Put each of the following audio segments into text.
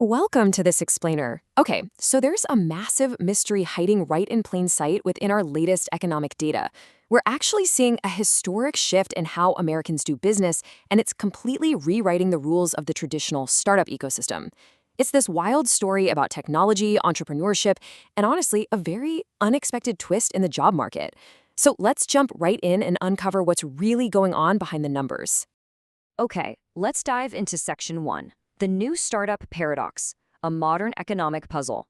Welcome to this explainer. Okay, so there's a massive mystery hiding right in plain sight within our latest economic data. We're actually seeing a historic shift in how Americans do business, and it's completely rewriting the rules of the traditional startup ecosystem. It's this wild story about technology, entrepreneurship, and honestly, a very unexpected twist in the job market. So let's jump right in and uncover what's really going on behind the numbers. Okay, let's dive into Section 1, the new startup paradox, a modern economic puzzle.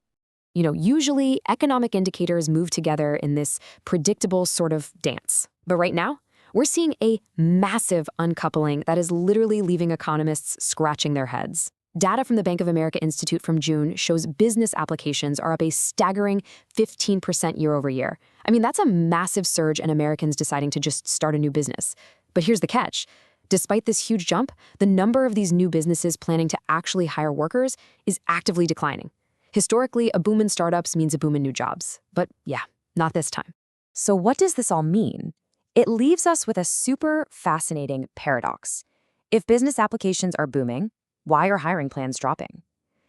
Usually economic indicators move together in this predictable sort of dance. But right now, we're seeing a massive uncoupling that is literally leaving economists scratching their heads. Data from the Bank of America Institute from June shows business applications are up a staggering 15% year over year. I mean, that's a massive surge in Americans deciding to just start a new business. But here's the catch. Despite this huge jump, the number of these new businesses planning to actually hire workers is actively declining. Historically, a boom in startups means a boom in new jobs. But yeah, not this time. So what does this all mean? It leaves us with a super fascinating paradox. If business applications are booming, why are hiring plans dropping?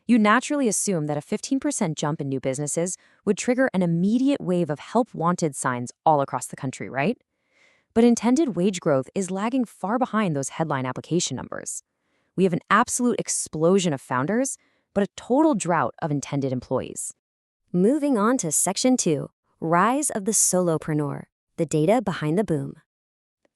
You naturally assume that a 15% jump in new businesses would trigger an immediate wave of help wanted signs all across the country, right? But intended wage growth is lagging far behind those headline application numbers. We have an absolute explosion of founders, but a total drought of intended employees. Moving on to Section 2, Rise of the Solopreneur, the data behind the boom.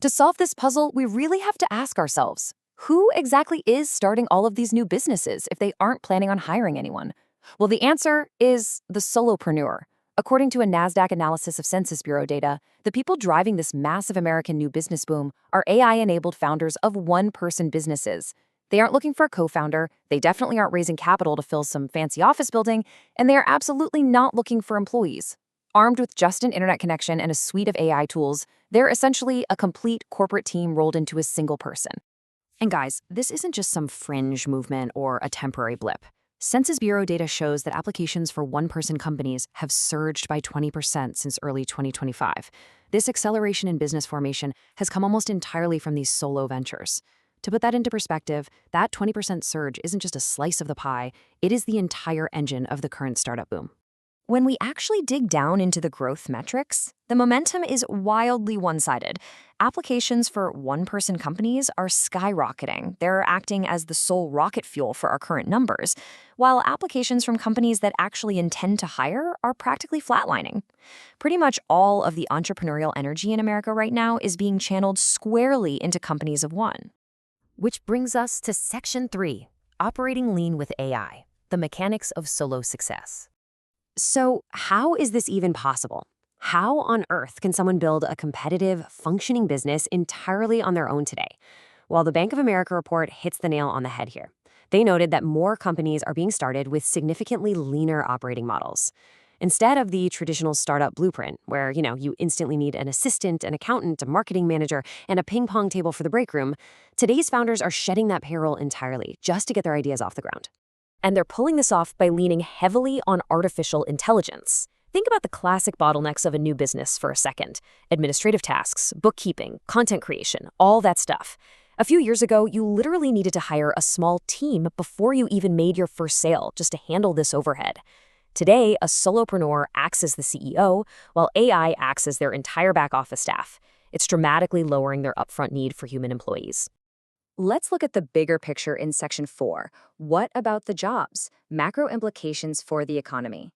To solve this puzzle, we really have to ask ourselves, who exactly is starting all of these new businesses if they aren't planning on hiring anyone? Well, the answer is the solopreneur. According to a NASDAQ analysis of Census Bureau data, the people driving this massive American new business boom are AI-enabled founders of one-person businesses. They aren't looking for a co-founder, they definitely aren't raising capital to fill some fancy office building, and they are absolutely not looking for employees. Armed with just an internet connection and a suite of AI tools, they're essentially a complete corporate team rolled into a single person. And guys, this isn't just some fringe movement or a temporary blip. Census Bureau data shows that applications for one-person companies have surged by 20% since early 2025. This acceleration in business formation has come almost entirely from these solo ventures. To put that into perspective, that 20% surge isn't just a slice of the pie, it is the entire engine of the current startup boom. When we actually dig down into the growth metrics, the momentum is wildly one-sided. Applications for one-person companies are skyrocketing. They're acting as the sole rocket fuel for our current numbers, while applications from companies that actually intend to hire are practically flatlining. Pretty much all of the entrepreneurial energy in America right now is being channeled squarely into companies of one. Which brings us to Section 3, Operating Lean with AI, the mechanics of solo success. So, how is this even possible? How on earth can someone build a competitive, functioning business entirely on their own today? Well, the Bank of America report hits the nail on the head here. They noted that more companies are being started with significantly leaner operating models. Instead of the traditional startup blueprint, where, you instantly need an assistant, an accountant, a marketing manager, and a ping pong table for the break room, today's founders are shedding that payroll entirely just to get their ideas off the ground. And they're pulling this off by leaning heavily on artificial intelligence. Think about the classic bottlenecks of a new business for a second. Administrative tasks, bookkeeping, content creation, all that stuff. A few years ago, you literally needed to hire a small team before you even made your first sale just to handle this overhead. Today, a solopreneur acts as the CEO, while AI acts as their entire back office staff. It's dramatically lowering their upfront need for human employees. Let's look at the bigger picture in Section 4. What about the jobs? Macro implications for the economy.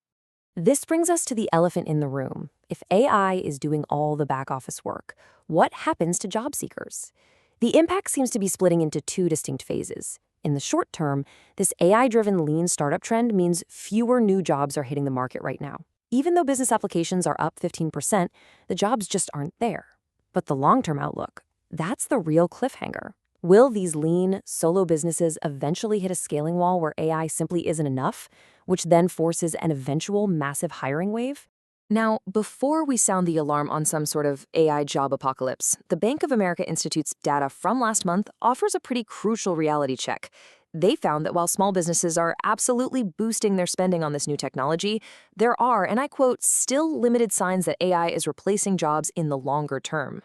This brings us to the elephant in the room. If AI is doing all the back office work, what happens to job seekers? The impact seems to be splitting into two distinct phases. In the short term, this AI-driven lean startup trend means fewer new jobs are hitting the market right now. Even though business applications are up 15%, the jobs just aren't there. But the long-term outlook, that's the real cliffhanger. Will these lean, solo businesses eventually hit a scaling wall where AI simply isn't enough, which then forces an eventual massive hiring wave? Now, before we sound the alarm on some sort of AI job apocalypse, the Bank of America Institute's data from last month offers a pretty crucial reality check. They found that while small businesses are absolutely boosting their spending on this new technology, there are, and I quote, still limited signs that AI is replacing jobs in the longer term.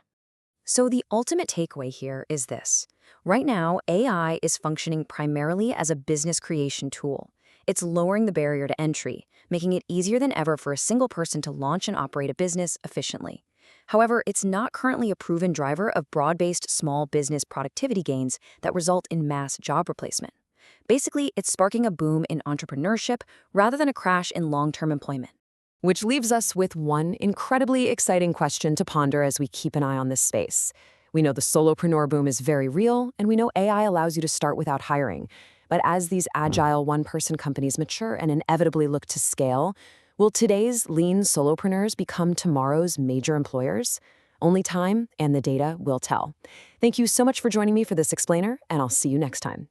So the ultimate takeaway here is this. Right now, AI is functioning primarily as a business creation tool. It's lowering the barrier to entry, making it easier than ever for a single person to launch and operate a business efficiently. However, it's not currently a proven driver of broad-based small business productivity gains that result in mass job replacement. Basically, it's sparking a boom in entrepreneurship rather than a crash in long-term employment. Which leaves us with one incredibly exciting question to ponder as we keep an eye on this space. We know the solopreneur boom is very real, and we know AI allows you to start without hiring. But as these agile one-person companies mature and inevitably look to scale, will today's lean solopreneurs become tomorrow's major employers? Only time and the data will tell. Thank you so much for joining me for this explainer, and I'll see you next time.